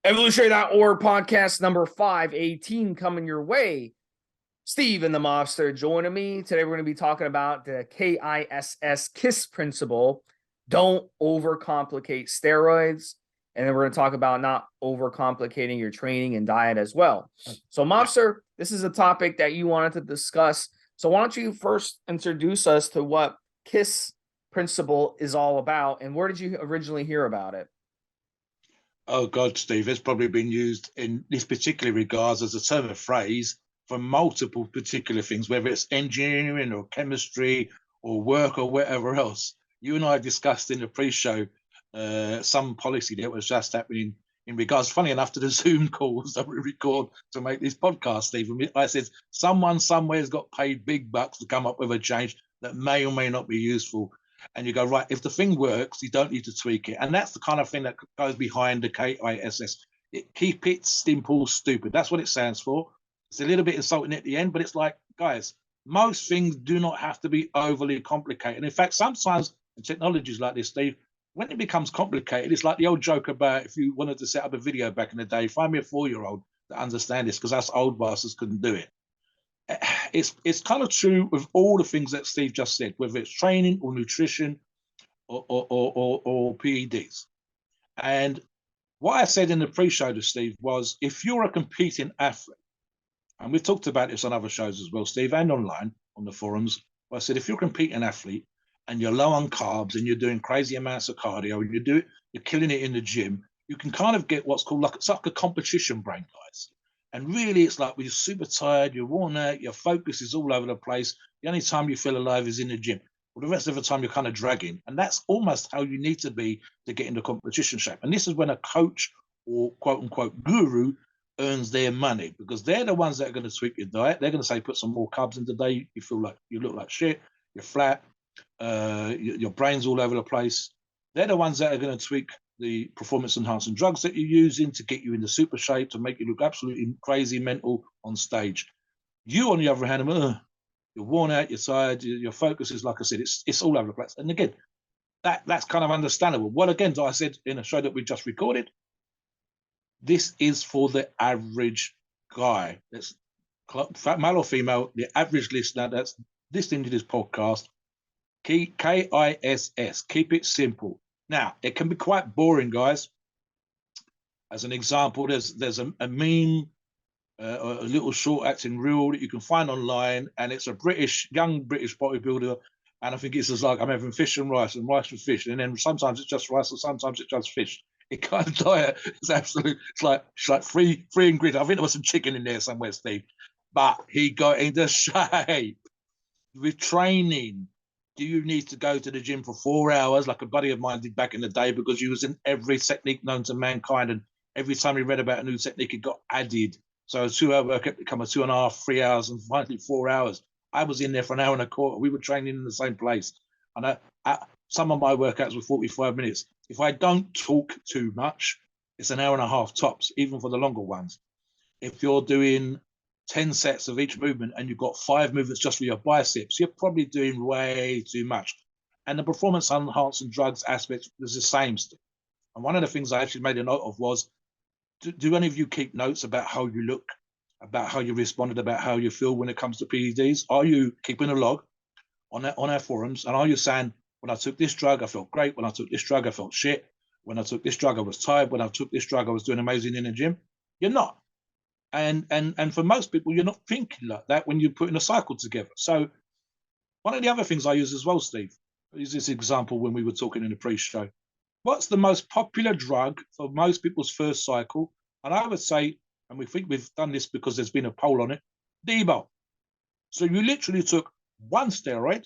Evolutionary.org podcast number 518 coming your way. Steve and the Mobster joining me. Today we're going to be talking about the KISS principle. Don't overcomplicate steroids. And then we're going to talk about not overcomplicating your training and diet as well. So Mobster, this is a topic that you wanted to discuss. So why don't you first introduce us to what KISS principle is all about and where did you originally hear about it? Oh God, Steve, it's probably been used in this particular regards as a term of phrase for multiple particular things, whether it's engineering or chemistry or work or whatever else. You and I discussed in the pre-show some policy that was just happening in regards, funny enough, to the Zoom calls that we record to make this podcast, Steve. I said, someone somewhere has got paid big bucks to come up with a change that may or may not be useful. And you go, right, if the thing works, you don't need to tweak it. And that's the kind of thing that goes behind the KISS. Keep it simple, stupid. That's what it stands for. It's a little bit insulting at the end, but it's like, guys, most things do not have to be overly complicated. And in fact, sometimes in technologies like this, Steve, when it becomes complicated, it's like the old joke about if you wanted to set up a video back in the day, find me a 4-year-old to understand this, because us old bastards couldn't do it. It's kind of true with all the things that Steve just said, whether it's training or nutrition or PEDs. And what I said in the pre-show to Steve was, if you're a competing athlete, and we've talked about this on other shows as well, Steve, and online on the forums, I said, if you're a competing athlete and you're low on carbs and you're doing crazy amounts of cardio and you're killing it in the gym, you can kind of get what's called it's like a competition brain, guys. And really, it's like when you're super tired, you're worn out, your focus is all over the place. The only time you feel alive is in the gym. Well, the rest of the time, you're kind of dragging. And that's almost how you need to be to get into competition shape. And this is when a coach or quote-unquote guru earns their money, because they're the ones that are going to tweak your diet. They're going to say, put some more carbs in today. You feel like you look like shit. You're flat. Your brain's all over the place. They're the ones that are going to tweak the performance-enhancing drugs that you're using to get you into super shape, to make you look absolutely crazy mental on stage. You, on the other hand, you're worn out, you're tired, your focus is, like I said, it's all over the place. And again, that's kind of understandable. Well, again, I said in a show that we just recorded, this is for the average guy. That's male or female, the average listener that's listening to this podcast. KISS, keep it simple. Now, it can be quite boring, guys. As an example, there's a meme, a little short acting reel that you can find online, and it's a young British bodybuilder, and I think it's just like, I'm having fish and rice and fish, and then sometimes it's just rice and sometimes it's just fish. It kind of diet is absolute. It's like free ingredient. I think there was some chicken in there somewhere, Steve, but he got into shape with training. Do you need to go to the gym for 4 hours like a buddy of mine did back in the day, because he was in every technique known to mankind, and every time he read about a new technique, it got added. So a 2-hour workout became a 2.5, 3 hours, and finally 4 hours. I was in there for an hour and a quarter. We were training in the same place. And some of my workouts were 45 minutes. If I don't talk too much, it's an hour and a half tops, even for the longer ones. If you're doing 10 sets of each movement and you've got 5 movements just for your biceps, you're probably doing way too much. And the performance enhancing drugs aspect is the same. And one of the things I actually made a note of was, do any of you keep notes about how you look, about how you responded, about how you feel when it comes to PEDs? Are you keeping a log on our forums? And are you saying, when I took this drug, I felt great. When I took this drug, I felt shit. When I took this drug, I was tired. When I took this drug, I was doing amazing in the gym. You're not. And for most people, you're not thinking like that when you're putting a cycle together. So one of the other things I use as well, Steve, I use this example when we were talking in the pre-show. What's the most popular drug for most people's first cycle? And I would say, and we think we've done this because there's been a poll on it, Debo. So you literally took one steroid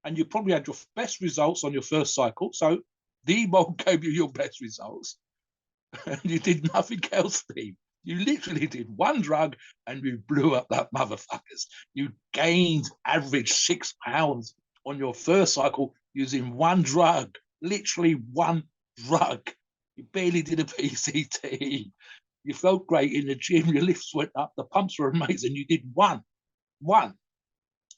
and you probably had your best results on your first cycle. So Debo gave you your best results and you did nothing else, Steve. You literally did one drug and you blew up that motherfuckers. You gained average 6 pounds on your first cycle using one drug, literally one drug. You barely did a PCT. You felt great in the gym. Your lifts went up. The pumps were amazing. You did one.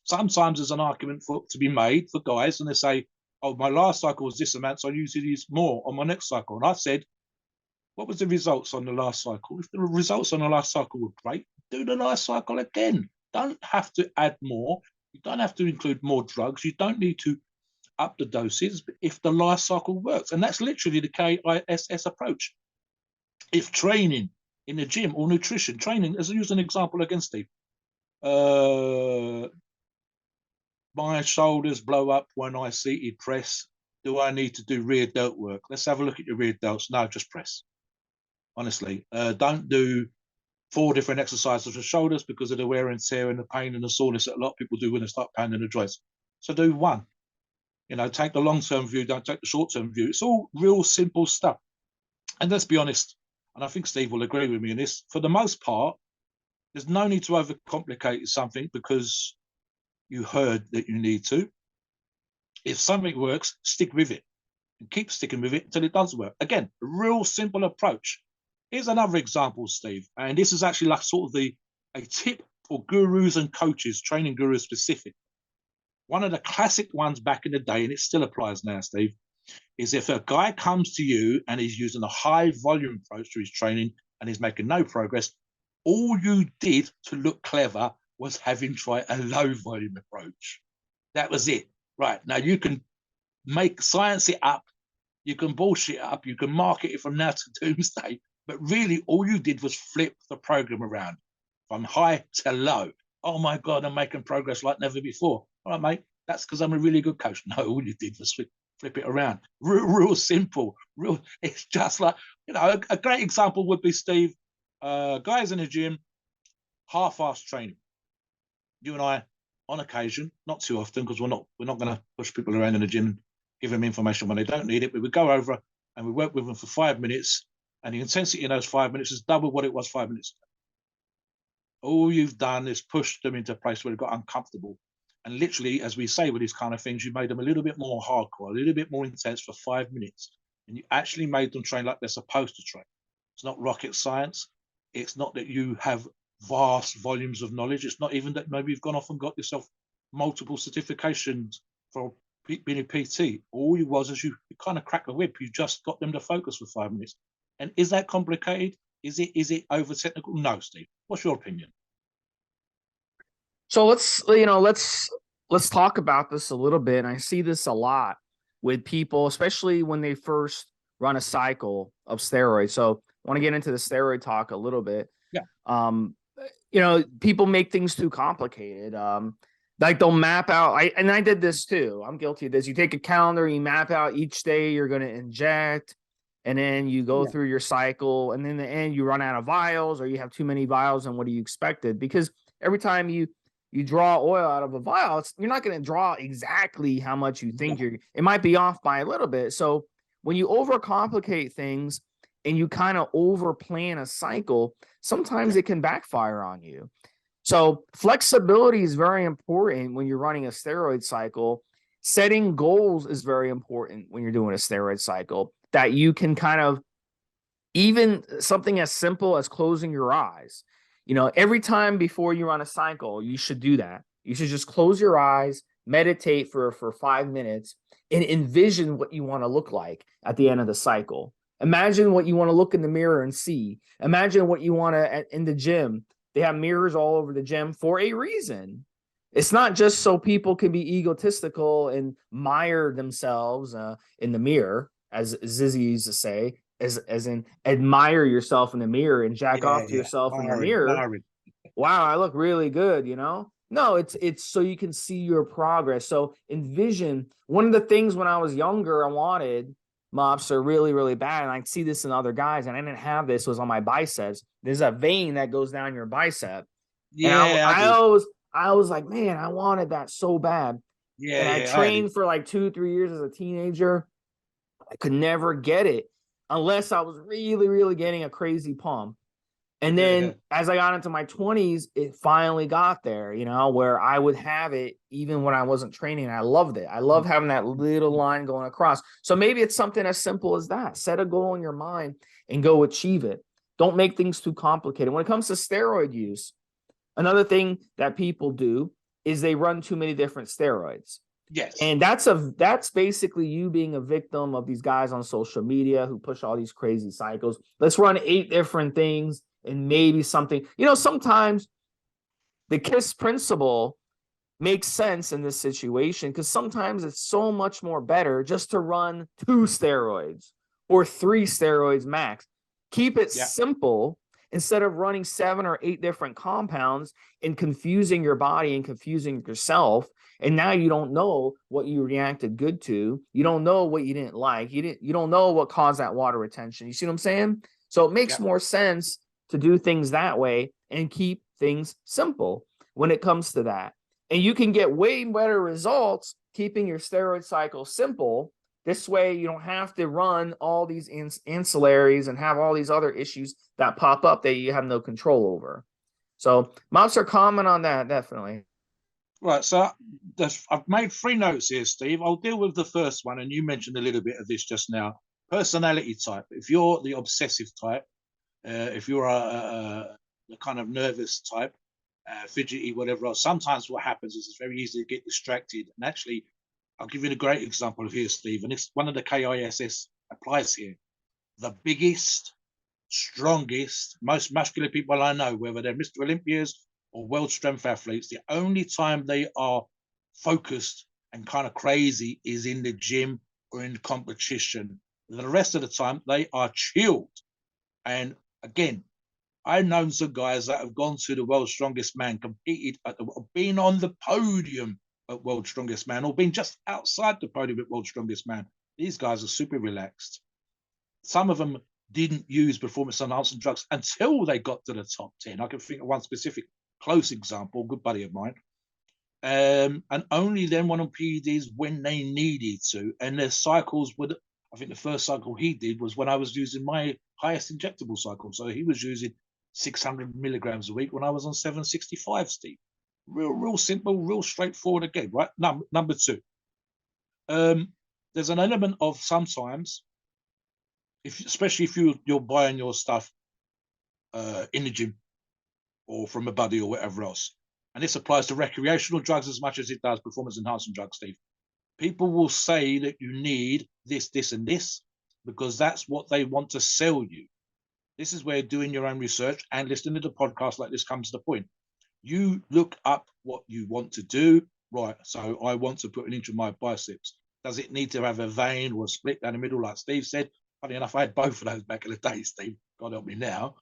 Sometimes there's an argument to be made for guys, and they say, oh, my last cycle was this amount, so I usually use more on my next cycle. And I said, What was the results on the last cycle? If the results on the last cycle were great, do the last cycle again. Don't have to add more. You don't have to include more drugs. You don't need to up the doses if the last cycle works. And that's literally the KISS approach. If training in the gym or nutrition, training, as I use an example again, Steve, my shoulders blow up when I seated press. Do I need to do rear delt work? Let's have a look at your rear delts. No, just press. Honestly, don't do 4 different exercises for shoulders because of the wear and tear and the pain and the soreness that a lot of people do when they start pounding the joints. So do one. You know, take the long-term view, don't take the short-term view. It's all real simple stuff. And let's be honest, and I think Steve will agree with me in this, for the most part, there's no need to overcomplicate something because you heard that you need to. If something works, stick with it and keep sticking with it until it does work. Again, a real simple approach. Here's another example, Steve, and this is actually like sort of a tip for gurus and coaches, training gurus specific. One of the classic ones back in the day, and it still applies now, Steve, is if a guy comes to you and he's using a high volume approach to his training and he's making no progress, all you did to look clever was have him try a low volume approach. That was it. Right. Now you can make science it up, you can bullshit it up, you can market it from now to doomsday, but really all you did was flip the program around from high to low. Oh my God, I'm making progress like never before. All right, mate, that's because I'm a really good coach. No, all you did was flip it around. Real simple. It's just like, you know, a great example would be, Steve, guys in the gym, half-assed training. You and I, on occasion, not too often, because we're not going to push people around in the gym, give them information when they don't need it, but we go over and we work with them for 5 minutes, and the intensity in those 5 minutes is double what it was 5 minutes ago. All you've done is push them into a place where they've got uncomfortable. And literally, as we say with these kind of things, you made them a little bit more hardcore, a little bit more intense for 5 minutes. And you actually made them train like they're supposed to train. It's not rocket science. It's not that you have vast volumes of knowledge. It's not even that maybe you've gone off and got yourself multiple certifications for being a PT. All you was is you kind of cracked the whip. You just got them to focus for 5 minutes. And is that complicated? Is it over technical? No, Steve. What's your opinion? So let's talk about this a little bit. And I see this a lot with people, especially when they first run a cycle of steroids. So I want to get into the steroid talk a little bit. Yeah. People make things too complicated. Like they'll map out. I did this too. I'm guilty of this. You take a calendar, you map out each day you're going to inject, and then you go through your cycle, and then in the end you run out of vials, or you have too many vials, and what do you expected? Because every time you draw oil out of a vial, you're not going to draw exactly how much you think it might be off by a little bit. So when you overcomplicate things and you kind of over plan a cycle, sometimes it can backfire on you. So flexibility is very important when you're running a steroid cycle. Setting goals is very important when you're doing a steroid cycle, that you can kind of, even something as simple as closing your eyes. Every time before you run a cycle, you should do that. You should just close your eyes, meditate for 5 minutes, and envision what you want to look like at the end of the cycle. Imagine what you want to look in the mirror and see. Imagine what you want to in the gym. They have mirrors all over the gym for a reason. It's not just so people can be egotistical and mire themselves in the mirror, as Zizzy used to say. As in admire yourself in the mirror and jack off to yourself in the mirror. Wow, I look really good, No, it's so you can see your progress. So envision. One of the things when I was younger, I wanted Mobster really, really bad, and I see this in other guys, and I didn't have this, was on my biceps. There's a vein that goes down your bicep. Yeah, and I was like, man, I wanted that so bad. Yeah, and I trained for like 2-3 years as a teenager. I could never get it unless I was really, really getting a crazy pump. And then as I got into my 20s, it finally got there, where I would have it even when I wasn't training. I loved it. I love having that little line going across. So maybe it's something as simple as that. Set a goal in your mind and go achieve it. Don't make things too complicated. When it comes to steroid use, another thing that people do is they run too many different steroids. Yes. And that's basically you being a victim of these guys on social media who push all these crazy cycles. Let's run 8 different things and maybe something. Sometimes the KISS principle makes sense in this situation because sometimes it's so much more better just to run 2 steroids or 3 steroids max. Keep it simple instead of running 7 or 8 different compounds and confusing your body and confusing yourself. And now you don't know what you reacted good to. You don't know what you didn't like. You don't know what caused that water retention. You see what I'm saying? So it makes more sense to do things that way and keep things simple when it comes to that. And you can get way better results keeping your steroid cycle simple. This way, you don't have to run all these ancillaries and have all these other issues that pop up that you have no control over. So, Mobster, comment on that, definitely. Right, so I've made 3 notes here, Steve. I'll deal with the first one, and you mentioned a little bit of this just now. Personality type. If you're the obsessive type, if you're a kind of nervous type, fidgety, whatever else, sometimes what happens is it's very easy to get distracted. And actually, I'll give you a great example of here, Steve, and it's one of the KISS applies here. The biggest, strongest, most muscular people I know, whether they're MrOlympias or world strength athletes, the only time they are focused and kind of crazy is in the gym or in competition. The rest of the time, they are chilled. And again, I've known some guys that have gone to the World's Strongest Man, competed been on the podium at World's Strongest Man, or been just outside the podium at World's Strongest Man. These guys are super relaxed. Some of them didn't use performance enhancing drugs until they got to the top 10. I can think of one specific close example, good buddy of mine. And only then went on PEDs when they needed to. And their cycles would, I think the first cycle he did was when I was using my highest injectable cycle. So he was using 600 milligrams a week when I was on 765, Steve. Real simple, real straightforward again, right? Number 2. There's an element of sometimes, especially if you're buying your stuff in the gym or from a buddy or whatever else, and this applies to recreational drugs as much as it does performance enhancing drugs, Steve. People will say that you need this, this, and this because that's what they want to sell you. This is where doing your own research and listening to the podcast like this comes to the point. You look up what you want to do. Right, so I want to put an inch of my biceps. Does it need to have a vein or a split down the middle, like Steve said? Funny enough, I had both of those back in the day, Steve. God help me now.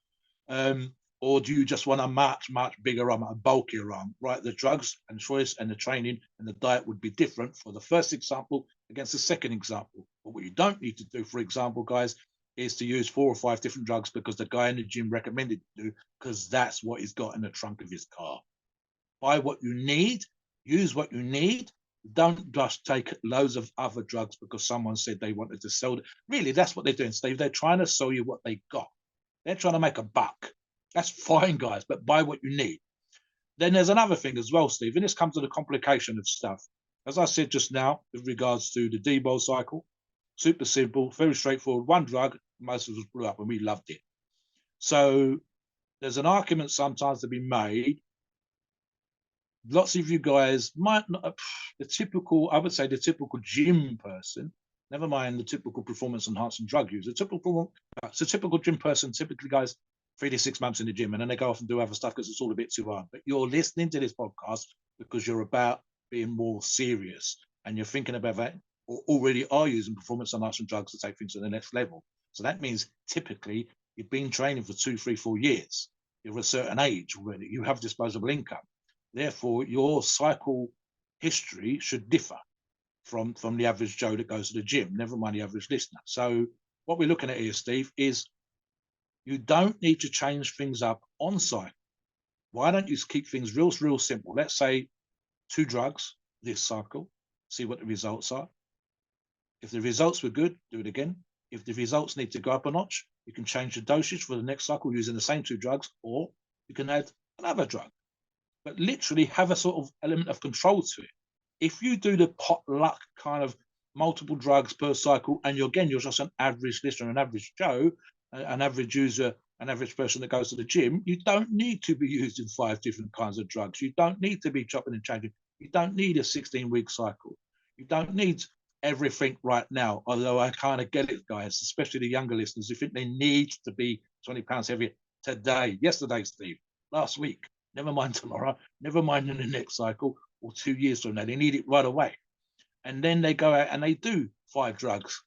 Or do you just want a much, much bigger arm, a bulkier arm? Right, the drugs and choice and the training and the diet would be different for the first example against the second example. But what you don't need to do, for example, guys, is to use 4 or 5 different drugs because the guy in the gym recommended to do, because that's what he's got in the trunk of his car. Buy what you need, use what you need. Don't just take loads of other drugs because someone said they wanted to sell it. Really, that's what they're doing, Steve. They're trying to sell you what they got. They're trying to make a buck. That's fine, guys, but buy what you need. Then there's another thing as well, Steve, and this comes to the complication of stuff. As I said just now, with regards to the D-bol cycle, super simple, very straightforward, one drug, most of us blew up and we loved it. So there's an argument sometimes to be made. Lots of you guys might not, the typical, I would say the typical gym person, never mind the typical performance enhancing drug user, it's a typical gym person, typically guys 3 to 6 months in the gym and then they go off and do other stuff because it's all a bit too hard. But you're listening to this podcast because you're about being more serious and you're thinking about that or already are using performance enhancing drugs to take things to the next level. So that means typically you've been training for 2, 3, 4 years. You're a certain age already. You have disposable income. Therefore, your cycle history should differ from the average Joe that goes to the gym, never mind the average listener. So what we're looking at here, Steve, is you don't need to change things up on cycle. Why don't you keep things real simple? Let's say 2 drugs this cycle, see what the results are. If the results were good, do it again. If the results need to go up a notch, you can change the dosage for the next cycle using the same 2 drugs, or you can add another drug. But literally have a sort of element of control to it. If you do the potluck kind of multiple drugs per cycle, and you're just an average listener, an average Joe, an average user, an average person that goes to the gym, you don't need to be using 5 different kinds of drugs. You don't need to be chopping and changing. You don't need a 16-week cycle. You don't need everything right now, although I kind of get it, guys, especially the younger listeners who think they need to be 20 pounds heavier today, yesterday, Steve, last week, never mind tomorrow, never mind in the next cycle or 2 years from now. They need it right away. And then they go out and they do 5 drugs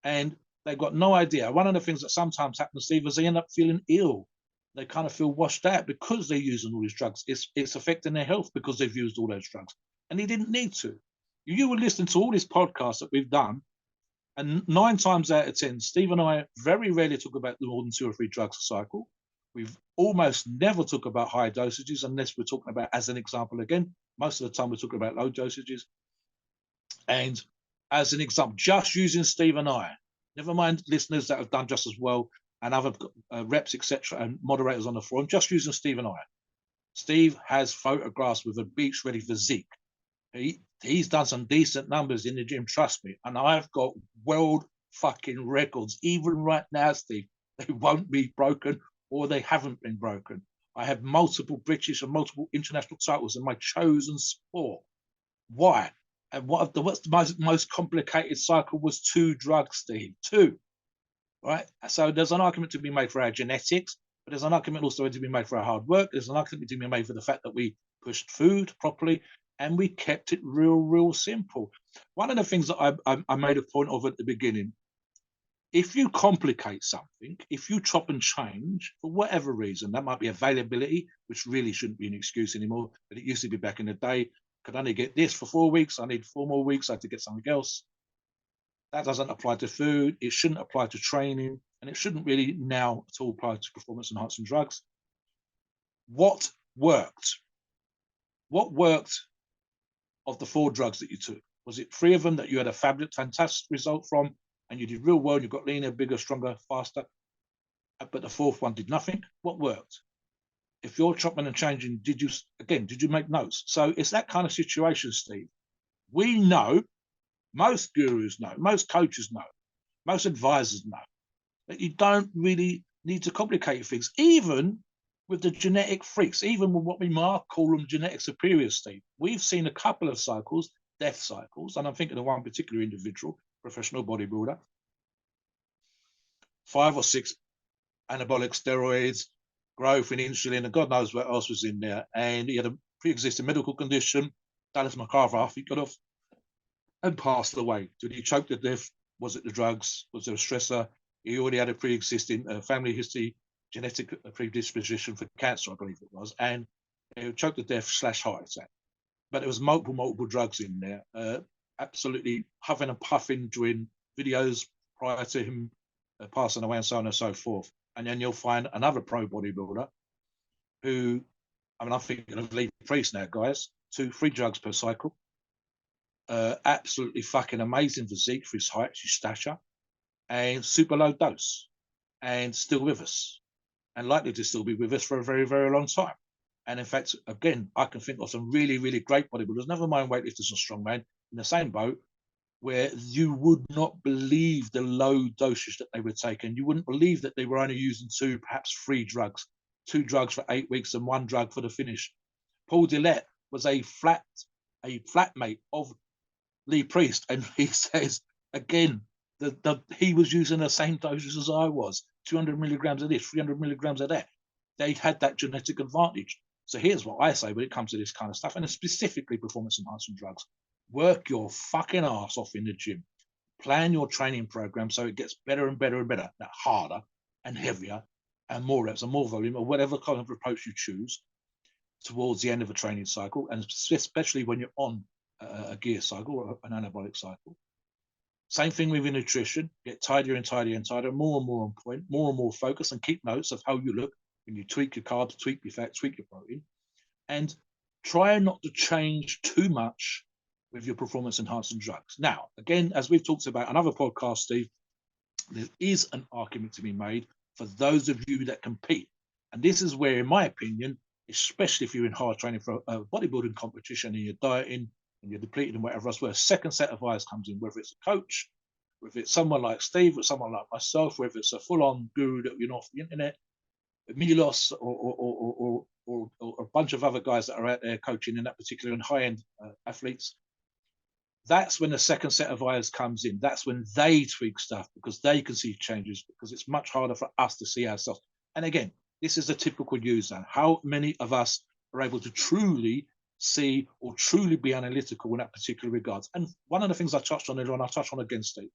and they've got no idea. One of the things that sometimes happens, Steve, is they end up feeling ill. They kind of feel washed out because they're using all these drugs. It's affecting their health because they've used all those drugs. And they didn't need to. You were listening to all these podcasts that we've done, and 9 times out of 10, Steve and I very rarely talk about more than 2 or 3 drugs a cycle. We've almost never talk about high dosages unless we're talking about, as an example again, most of the time we're talking about low dosages. And as an example, just using Steve and I, never mind listeners that have done just as well and other reps, etc., and moderators on the forum, just using Steve and I. Steve has photographs with a beach-ready physique. He's done some decent numbers in the gym, trust me. And I've got world fucking records. Even right now, Steve, they won't be broken or they haven't been broken. I have multiple British and multiple international titles in my chosen sport. Why? And what's the most complicated cycle was 2 drugs, Steve. 2. Right? So there's an argument to be made for our genetics, but there's an argument also to be made for our hard work. There's an argument to be made for the fact that we pushed food properly and we kept it real simple. One of the things that I made a point of at the beginning, if you complicate something, if you chop and change for whatever reason, that might be availability, which really shouldn't be an excuse anymore, but it used to be back in the day. Could only get this for 4 weeks. I need 4 more weeks. I had to get something else. That doesn't apply to food. It shouldn't apply to training. And it shouldn't really now at all apply to performance enhancing drugs. What worked? What worked of the 4 drugs that you took? Was it 3 of them that you had a fabulous, fantastic result from and you did real well, you got leaner, bigger, stronger, faster, but the 4th one did nothing? What worked? If you're chopping and changing, did you make notes? So it's that kind of situation, Steve. We know, most gurus know, most coaches know, most advisors know that you don't really need to complicate things, even with the genetic freaks, even with what we might call them genetic superiors, Steve. We've seen a couple of cycles, death cycles, and I'm thinking of one particular individual, professional bodybuilder, 5 or 6 anabolic steroids, growth in insulin, and God knows what else was in there. And he had a pre-existing medical condition, Dallas McCarver, he got off and passed away. Did he choke to death? Was it the drugs? Was there a stressor? He already had a pre-existing family history, genetic predisposition for cancer, I believe it was, and he choked to death / heart attack. But there was multiple drugs in there, absolutely huffing and puffing during videos prior to him passing away and so on and so forth. And then you'll find another pro bodybuilder who, I mean, I'm thinking of Lee Priest now, guys, 2-3 drugs per cycle. Absolutely fucking amazing physique for his height, his stature, and super low dose, and still with us, and likely to still be with us for a very long time. And in fact, again, I can think of some really great bodybuilders, never mind weightlifters and strongmen, in the same boat, where you would not believe the low dosage that they were taking. You wouldn't believe that they were only using 2, perhaps 3 drugs, 2 drugs for 8 weeks and 1 drug for the finish. Paul Dillette was a flatmate of Lee Priest, and he says again that he was using the same doses as I was, 200 milligrams of this, 300 milligrams of that. They had that genetic advantage. So here's what I say when it comes to this kind of stuff, and specifically performance enhancing drugs. Work your fucking ass off in the gym. Plan your training program so it gets better and better and better, now harder and heavier and more reps and more volume, or whatever kind of approach you choose towards the end of a training cycle, and especially when you're on a gear cycle or an anabolic cycle. Same thing with your nutrition. Get tidier and tidier and tidier, more and more on point, more and more focus, and keep notes of how you look when you tweak your carbs, tweak your fat, tweak your protein, and try not to change too much with your performance enhancing drugs. Now, again, as we've talked about on other podcasts, Steve, there is an argument to be made for those of you that compete. And this is where, in my opinion, especially if you're in hard training for a bodybuilding competition and you're dieting and you're depleted and whatever else, where a second set of eyes comes in, whether it's a coach, whether it's someone like Steve, or someone like myself, whether it's a full-on guru that you're off the internet, Milos, or a bunch of other guys that are out there coaching in that particular and high-end athletes. that's when the second set of eyes comes in. That's when they tweak stuff because they can see changes, because it's much harder for us to see ourselves. And again, this is a typical user. How many of us are able to truly see or truly be analytical in that particular regards? And one of the things I touched on earlier, and I'll touch on again, Steve,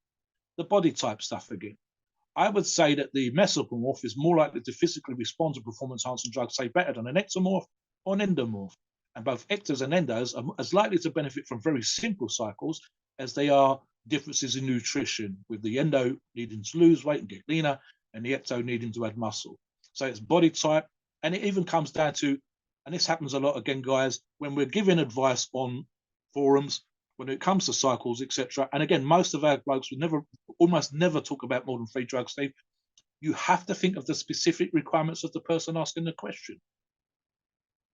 the body type stuff again. I would say that the mesomorph is more likely to physically respond to performance-enhancing drugs, say, better than an ectomorph or an endomorph. And both ectos and endos are as likely to benefit from very simple cycles as they are differences in nutrition, with the endo needing to lose weight and get leaner, and the ecto needing to add muscle. So it's body type, and it even comes down to, and this happens a lot again, guys, when we're giving advice on forums, when it comes to cycles, etc. And again, most of our blokes would almost never talk about more than 3 drugs, Steve. You have to think of the specific requirements of the person asking the question.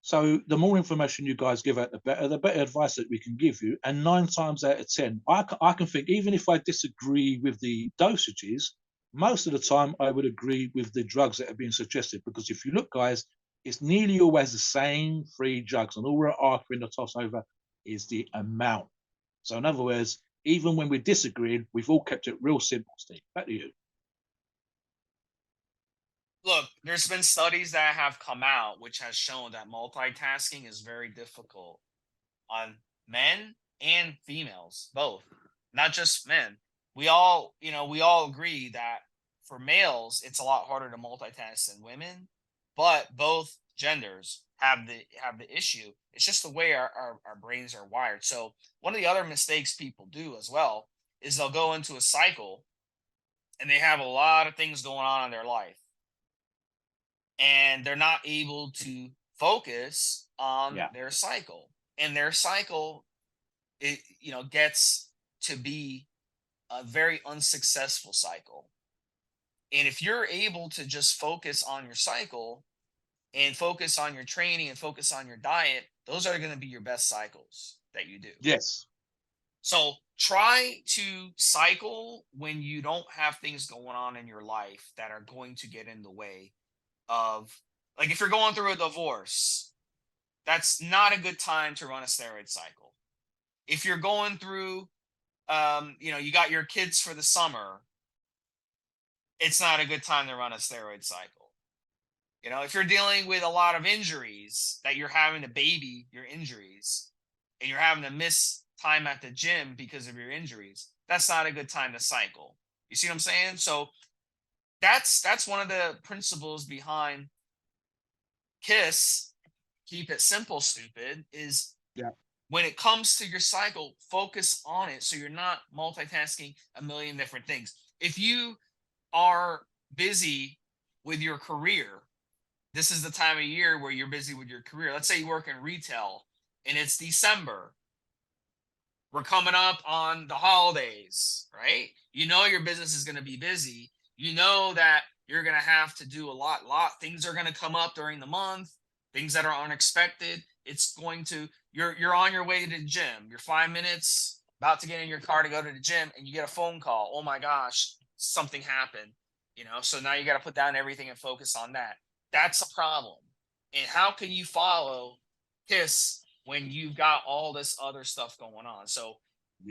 So the more information you guys give out, the better advice that we can give you. And 9 times out of 10, I can think, even if I disagree with the dosages, most of the time I would agree with the drugs that are being suggested. Because if you look, guys, it's nearly always the same 3 drugs. And all we're arguing the toss over is the amount. So in other words, even when we're disagreeing, we've all kept it real simple, Steve. Back to you. Look, there's been studies that have come out which has shown that multitasking is very difficult on men and females, both, not just men. We all agree that for males, it's a lot harder to multitask than women, but both genders have the issue. It's just the way our brains are wired. So one of the other mistakes people do as well is they'll go into a cycle and they have a lot of things going on in their life, and they're not able to focus on their cycle. And their cycle, it gets to be a very unsuccessful cycle. And if you're able to just focus on your cycle and focus on your training and focus on your diet, those are going to be your best cycles that you do. Yes. So try to cycle when you don't have things going on in your life that are going to get in the way of, like, if you're going through a divorce, that's not a good time to run a steroid cycle. If you're going through, you got your kids for the summer, it's not a good time to run a steroid cycle. If you're dealing with a lot of injuries that you're having to baby your injuries and you're having to miss time at the gym because of your injuries, that's not a good time to cycle. You see what I'm saying? So that's one of the principles behind KISS, keep it simple, stupid, is when it comes to your cycle, focus on it so you're not multitasking a million different things. If you are busy with your career, this is the time of year where you're busy with your career. Let's say you work in retail and it's December. We're coming up on the holidays, right? Your business is going to be busy. You know that you're going to have to do a lot. Things are going to come up during the month, things that are unexpected. You're on your way to the gym. You're 5 minutes about to get in your car to go to the gym, and you get a phone call. Oh my gosh, something happened. So now you got to put down everything and focus on that. That's a problem. And how can you follow KISS when you've got all this other stuff going on? So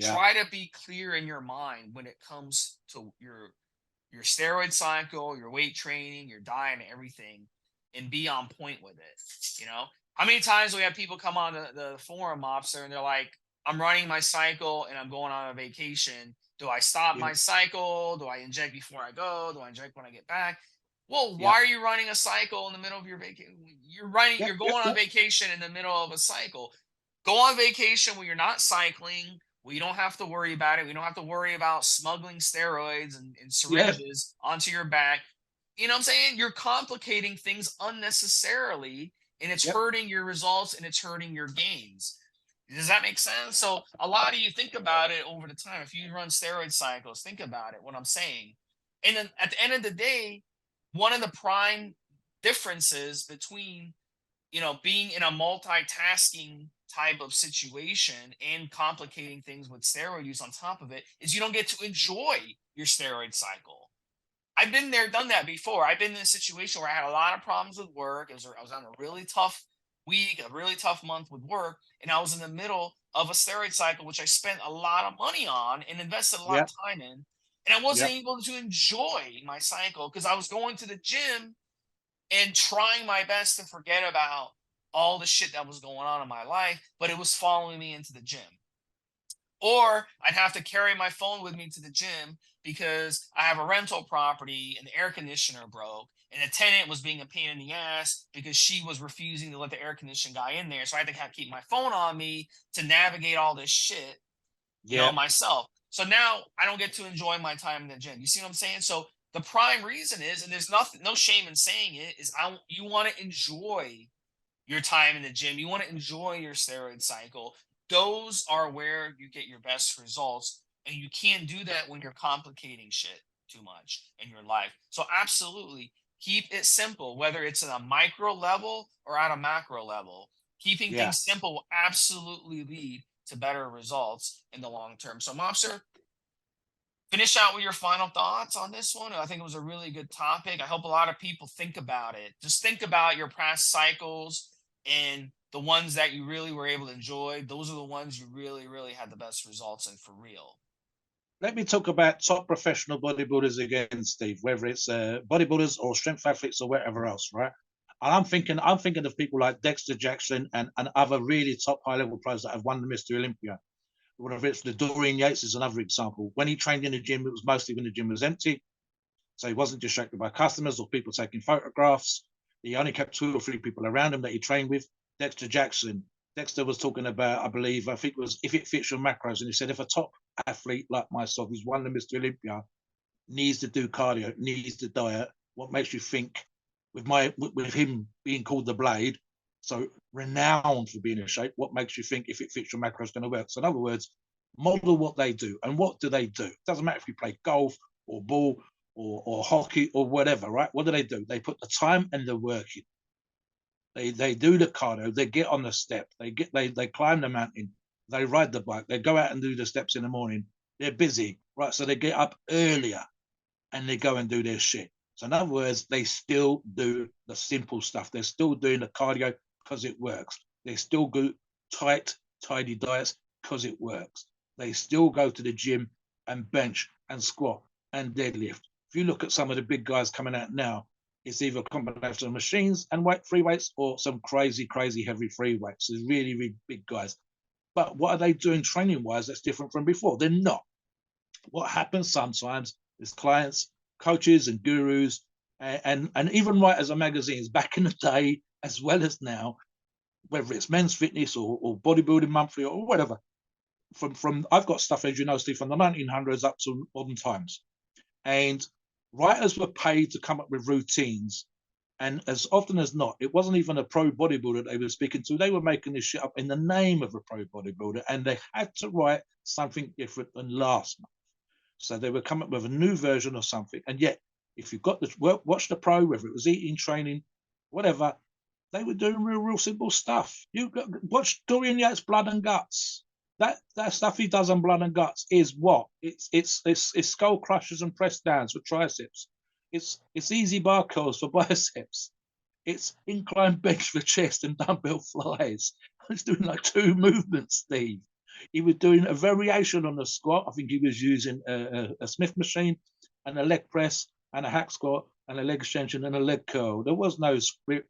try to be clear in your mind when it comes to your steroid cycle, your weight training, your diet, and everything, and be on point with it. How many times we have people come on the forum, Mobster, and they're like, I'm running my cycle and I'm going on a vacation. Do I stop my cycle? Do I inject before I go? Do I inject when I get back? Well, why are you running a cycle in the middle of your vacation? You're going on vacation in the middle of a cycle. Go on vacation when you're not cycling. We don't have to worry about it. We don't have to worry about smuggling steroids and syringes onto your back. You know what I'm saying? You're complicating things unnecessarily, and it's hurting your results and it's hurting your gains. Does that make sense? So a lot of you think about it over the time. If you run steroid cycles, think about it, what I'm saying. And then at the end of the day, one of the prime differences between, being in a multitasking type of situation and complicating things with steroid use on top of it is you don't get to enjoy your steroid cycle. I've been there, done that before. I've been in a situation where I had a lot of problems with work. I was on a really tough week, a really tough month with work, and I was in the middle of a steroid cycle, which I spent a lot of money on and invested a lot Yeah, of time in. And I wasn't yeah, able to enjoy my cycle because I was going to the gym and trying my best to forget about all the shit that was going on in my life, but it was following me into the gym. Or I'd have to carry my phone with me to the gym because I have a rental property and the air conditioner broke. And the tenant was being a pain in the ass because she was refusing to let the air conditioning guy in there. So I had to keep my phone on me to navigate all this shit, yeah, myself. So now I don't get to enjoy my time in the gym. You see what I'm saying? So the prime reason is, and there's nothing, no shame in saying it, is you want to enjoy your time in the gym. You want to enjoy your steroid cycle. Those are where you get your best results. And you can't do that when you're complicating shit too much in your life. So, absolutely keep it simple, whether it's at a micro level or at a macro level. Keeping yeah. things simple will absolutely lead to better results in the long term. So, Mobster, finish out with your final thoughts on this one. I think it was a really good topic. I hope a lot of people think about it. Just think about your past cycles and the ones that you really were able to enjoy. Those are the ones you really, really had the best results in for real. Let me talk about top professional bodybuilders again, Steve, whether it's bodybuilders or strength athletes or whatever else, right? And I'm thinking of people like Dexter Jackson and other really top high level players that have won the Mr. Olympia. Whether it's the Dorian Yates is another example. When he trained in the gym, it was mostly when the gym was empty. So he wasn't distracted by customers or people taking photographs. He only kept 2 or 3 people around him that he trained with. Dexter Jackson. Dexter was talking about, I think it was if it fits your macros. And he said, if a top athlete like myself who's won the Mr. Olympia needs to do cardio, needs to diet, what makes you think with him being called the Blade, so renowned for being in shape, what makes you think if it fits your macros going to work? So in other words, model what they do. And what do they do? It doesn't matter if you play golf or ball or hockey or whatever, right? What do? They put the time and the work in. They do the cardio, they get on the step, they climb the mountain, they ride the bike, they go out and do the steps in the morning. They're busy, right? So they get up earlier and they go and do their shit. So in other words, they still do the simple stuff. They're still doing the cardio because it works. They still go tight, tidy diets because it works. They still go to the gym and bench and squat and deadlift. If you look at some of the big guys coming out now, it's either a combination of machines and free weights or some crazy, crazy heavy free weights. There's really, really big guys. But what are they doing training wise that's different from before? They're not. What happens sometimes is clients, coaches, and gurus, and even writers of magazines back in the day as well as now, whether it's Men's Fitness or Bodybuilding Monthly or whatever. From I've got stuff, as you know, Steve, from the 1900s up to modern times, and writers were paid to come up with routines. And as often as not, it wasn't even a pro bodybuilder they were speaking to. They were making this shit up in the name of a pro bodybuilder, and they had to write something different than last month. So they would come up with a new version of something. And yet, if you got the watch the pro, whether it was eating, training, whatever, they were doing real simple stuff. You got, watch Dorian Yates' Blood and Guts. That stuff he does on Blood and Guts is what? It's skull crushers and press downs for triceps. It's easy bar curls for biceps. It's incline bench for chest and dumbbell flies. He's doing like 2 movements, Steve. He was doing a variation on the squat. I think he was using a Smith machine and a leg press and a hack squat and a leg extension and a leg curl. There was no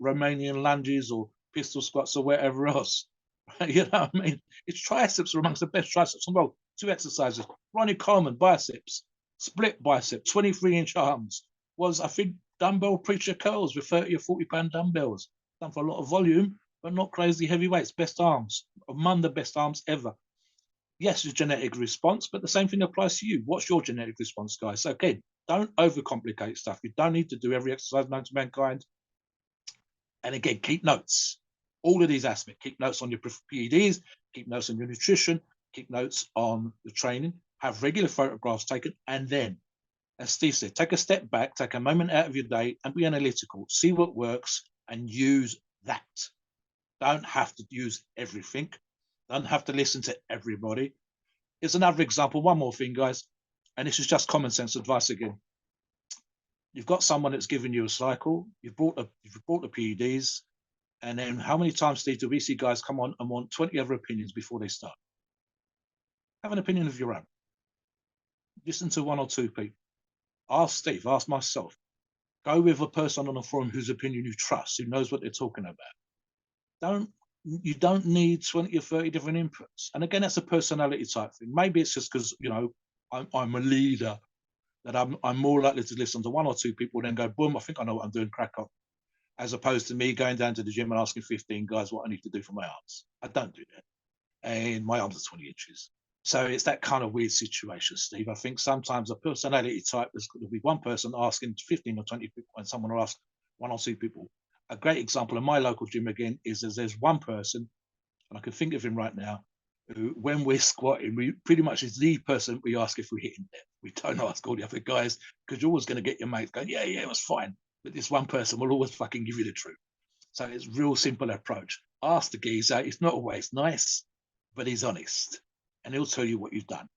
Romanian lunges or pistol squats or whatever else. You know what I mean? His triceps are amongst the best triceps in the world. 2 exercises. Ronnie Coleman, biceps, split bicep, 23-inch arms. Was, I think, dumbbell preacher curls with 30 or 40-pound dumbbells. Done for a lot of volume, but not crazy heavy weights. Best arms, among the best arms ever. Yes, it's genetic response, but the same thing applies to you. What's your genetic response, guys? So again, don't overcomplicate stuff. You don't need to do every exercise known to mankind. And again, keep notes. All of these aspects. Keep notes on your PEDs, keep notes on your nutrition, keep notes on the training, have regular photographs taken, and then, as Steve said, take a step back, take a moment out of your day and be analytical. See what works and use that. Don't have to use everything. Don't have to listen to everybody. Here's another example. One more thing, guys. And this is just common sense advice again. You've got someone that's giving you a cycle. You've brought the PEDs, And then how many times, Steve, do we see guys come on and want 20 other opinions before they start? Have an opinion of your own. Listen to one or two people. Ask Steve, ask myself. Go with a person on a forum whose opinion you trust, who knows what they're talking about. You don't need 20 or 30 different inputs. And again, that's a personality type thing. Maybe it's just because, you know, I'm a leader, that I'm more likely to listen to one or two people, then go, boom, I think I know what I'm doing, crack on. As opposed to me going down to the gym and asking 15 guys what I need to do for my arms. I don't do that. And my arms are 20 inches. So it's that kind of weird situation, Steve. I think sometimes a personality type is going to be one person asking 15 or 20 people, and someone will ask one or two people. A great example in my local gym, again, is there's one person, and I can think of him right now, who, when we're squatting, we pretty much is the person we ask if we're hitting depth. We don't ask all the other guys, because you're always going to get your mates going, yeah, it was fine. But this one person will always fucking give you the truth. So it's real simple approach. Ask the geezer. It's not always nice, but he's honest, and he'll tell you what you've done.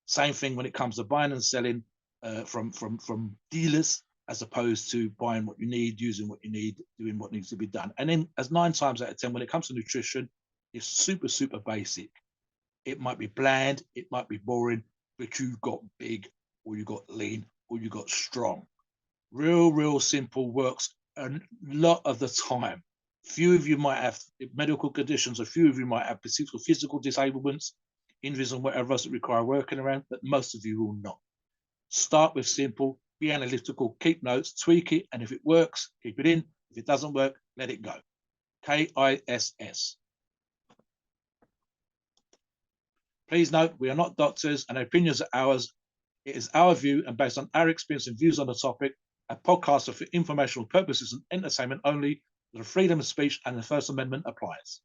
Same thing when it comes to buying and selling from dealers, as opposed to buying what you need, using what you need, doing what needs to be done. And then, as 9 times out of 10, when it comes to nutrition, it's super, super basic. It might be bland, it might be boring, but you got big, or you got lean, or you got strong. Real simple, works a lot of the time. Few of you might have medical conditions, a few of you might have physical disablements, injuries and whatever else that require working around, but most of you will not. Start with simple, be analytical, keep notes, tweak it, and if it works, keep it in. If it doesn't work, let it go. KISS. Please note, we are not doctors and our opinions are ours. It is our view and based on our experience and views on the topic. A podcast are for informational purposes and entertainment only. The freedom of speech and the First Amendment applies.